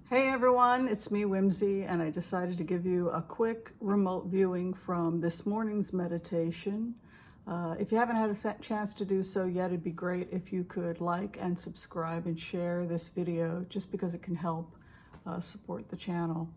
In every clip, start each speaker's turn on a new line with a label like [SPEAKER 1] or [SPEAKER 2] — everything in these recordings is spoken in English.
[SPEAKER 1] Hey everyone, it's me, Whimsy, and I decided to give you a quick remote viewing from this morning's meditation. If you haven't had a chance to do so yet, it'd be great if you could like and subscribe and share this video just because it can help support the channel.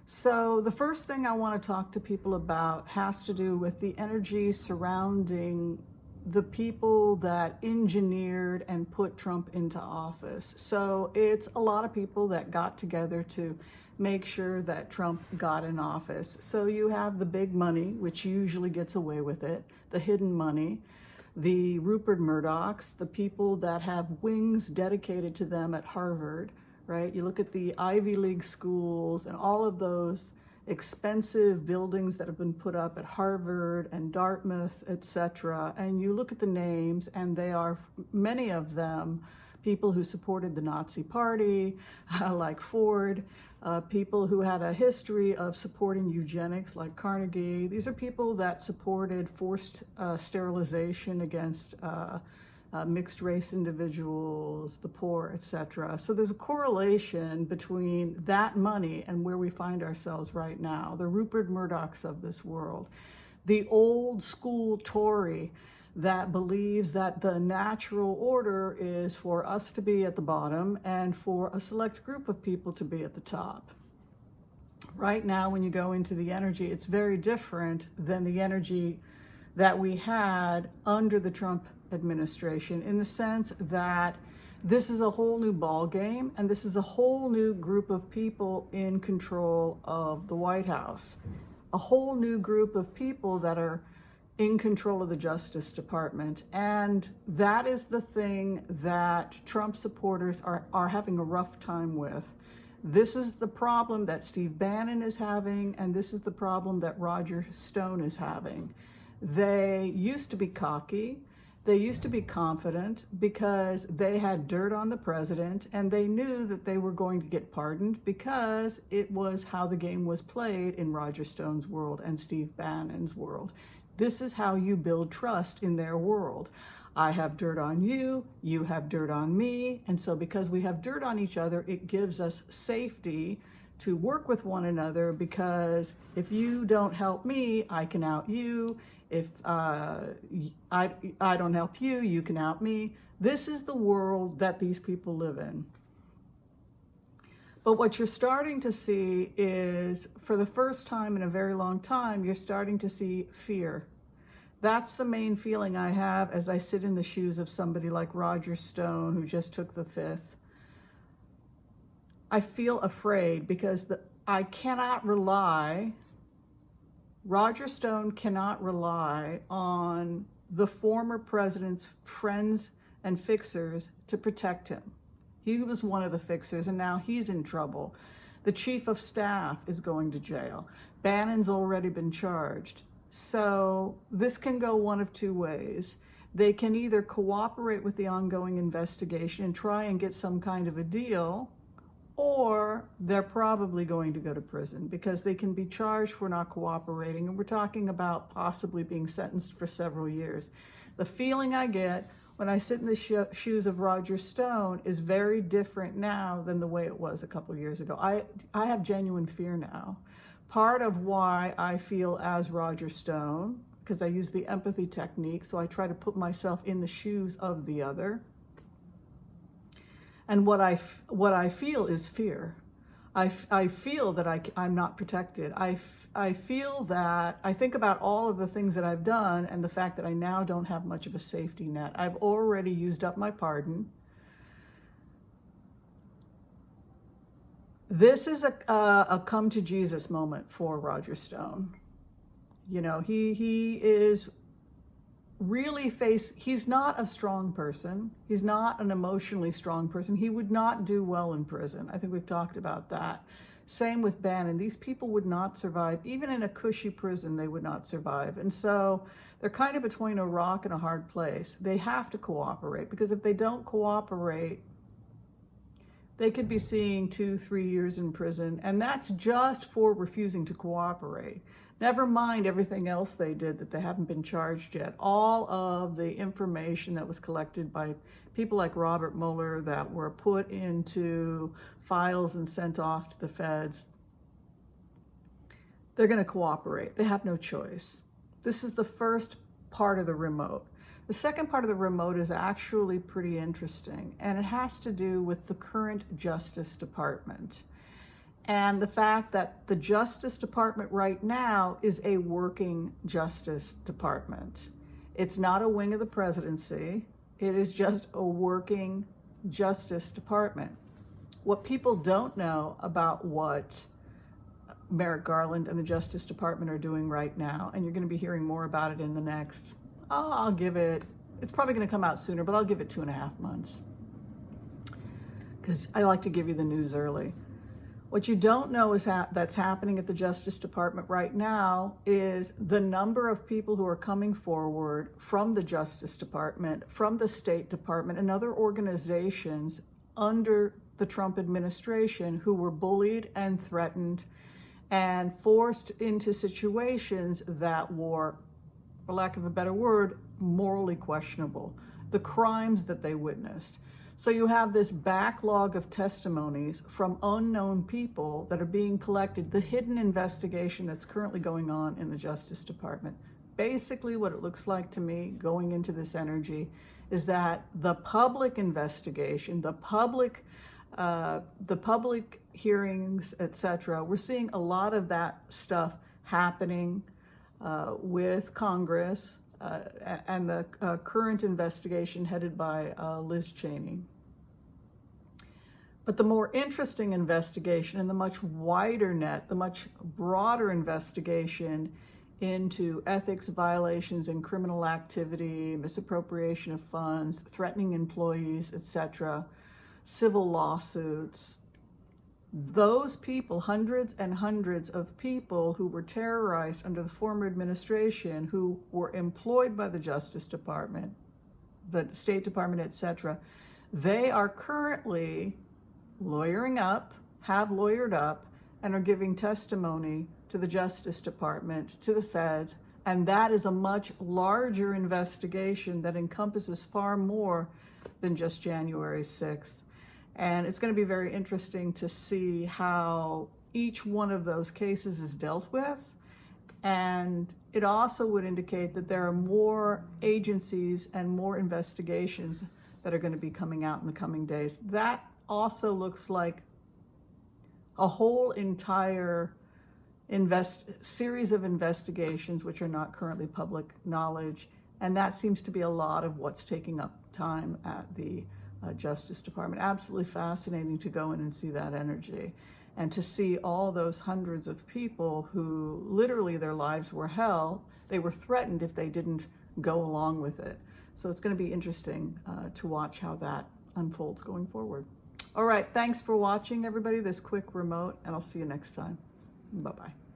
[SPEAKER 1] So the first thing I want to talk to people about has to do with the energy surrounding the people that engineered and put Trump into office. So it's a lot of people that got together to make sure that Trump got in office. So you have the big money, which usually gets away with it, the hidden money, the Rupert Murdochs, the people that have wings dedicated to them at Harvard, right? You look at the Ivy League schools and all of those expensive buildings that have been put up at Harvard and Dartmouth, etc. And you look at the names, and they are, many of them, people who supported the Nazi Party, like Ford, people who had a history of supporting eugenics, like Carnegie. These are people that supported forced sterilization against mixed race individuals, the poor, etc. So there's a correlation between that money and where we find ourselves right now. The Rupert Murdochs of this world, the old school Tory that believes that the natural order is for us to be at the bottom and for a select group of people to be at the top. Right now, when you go into the energy, it's very different than the energy that we had under the Trump administration, in the sense that this is a whole new ball game, and this is a whole new group of people in control of the White House, a whole new group of people that are in control of the Justice Department. And that is the thing that Trump supporters are having a rough time with. This is the problem that Steve Bannon is having, and this is the problem that Roger Stone is having. They used to be cocky. They used to be confident because they had dirt on the president, and they knew that they were going to get pardoned because it was how the game was played in Roger Stone's world and Steve Bannon's world. This is how you build trust in their world. I have dirt on you, you have dirt on me, and so because we have dirt on each other, it gives us safety to work with one another, because if you don't help me, I can out you. If I don't help you, you can out me. This is the world that these people live in. But what you're starting to see is, for the first time in a very long time, you're starting to see fear. That's the main feeling I have as I sit in the shoes of somebody like Roger Stone, who just took the fifth. I feel afraid because I cannot rely, Roger Stone cannot rely on the former president's friends and fixers to protect him. He was one of the fixers, and now he's in trouble. The chief of staff is going to jail. Bannon's already been charged. So this can go one of two ways. They can either cooperate with the ongoing investigation and try and get some kind of a deal, or they're probably going to go to prison because they can be charged for not cooperating. And we're talking about possibly being sentenced for several years. The feeling I get when I sit in the shoes of Roger Stone is very different now than the way it was a couple of years ago. I have genuine fear now. Part of why I feel as Roger Stone, because I use the empathy technique, so I try to put myself in the shoes of the other. And what I feel is fear. I feel that I'm not protected. I feel that I think about all of the things that I've done and the fact that I now don't have much of a safety net. I've already used up my pardon. This is a come to Jesus moment for Roger Stone. You know, he is really he's not a strong person. He's not an emotionally strong person. He would not do well in prison. I think we've talked about that. Same with Bannon. These people would not survive. Even in a cushy prison, they would not survive. And so they're kind of between a rock and a hard place. They have to cooperate, because if they don't cooperate, they could be seeing 2-3 years in prison. And that's just for refusing to cooperate. Never mind everything else they did that they haven't been charged yet. All of the information that was collected by people like Robert Mueller that were put into files and sent off to the feds, they're going to cooperate. They have no choice. This is the first part of the remote. The second part of the remote is actually pretty interesting, and it has to do with the current Justice Department and the fact that the Justice Department right now is a working Justice Department. It's not a wing of the presidency. It is just a working Justice Department. What people don't know about what Merrick Garland and the Justice Department are doing right now, and you're going to be hearing more about it in the next, I'll give it, it's probably going to come out sooner, but I'll give it 2.5 months, because I like to give you the news early. What you don't know is that's happening at the Justice Department right now is the number of people who are coming forward from the Justice Department, from the State Department, and other organizations under the Trump administration who were bullied and threatened and forced into situations that were, for lack of a better word, morally questionable, the crimes that they witnessed. So you have this backlog of testimonies from unknown people that are being collected, the hidden investigation that's currently going on in the Justice Department. Basically, what it looks like to me going into this energy is that the public investigation, the public hearings, etc., we're seeing a lot of that stuff happening with Congress and the current investigation headed by Liz Cheney. But the more interesting investigation and the much wider net, the much broader investigation into ethics violations and criminal activity, misappropriation of funds, threatening employees, etc., civil lawsuits, those people, hundreds and hundreds of people who were terrorized under the former administration, who were employed by the Justice Department, the State Department, etc., they are currently lawyering up, have lawyered up, and are giving testimony to the Justice Department, to the feds, and that is a much larger investigation that encompasses far more than just January 6th. And it's going to be very interesting to see how each one of those cases is dealt with. And it also would indicate that there are more agencies and more investigations that are going to be coming out in the coming days. That also looks like a whole entire series of investigations which are not currently public knowledge. And that seems to be a lot of what's taking up time at the Justice Department. Absolutely fascinating to go in and see that energy and to see all those hundreds of people who literally their lives were hell. They were threatened if they didn't go along with it. So it's going to be interesting to watch how that unfolds going forward. All right, thanks for watching, everybody, this quick remote, and I'll see you next time. Bye-bye.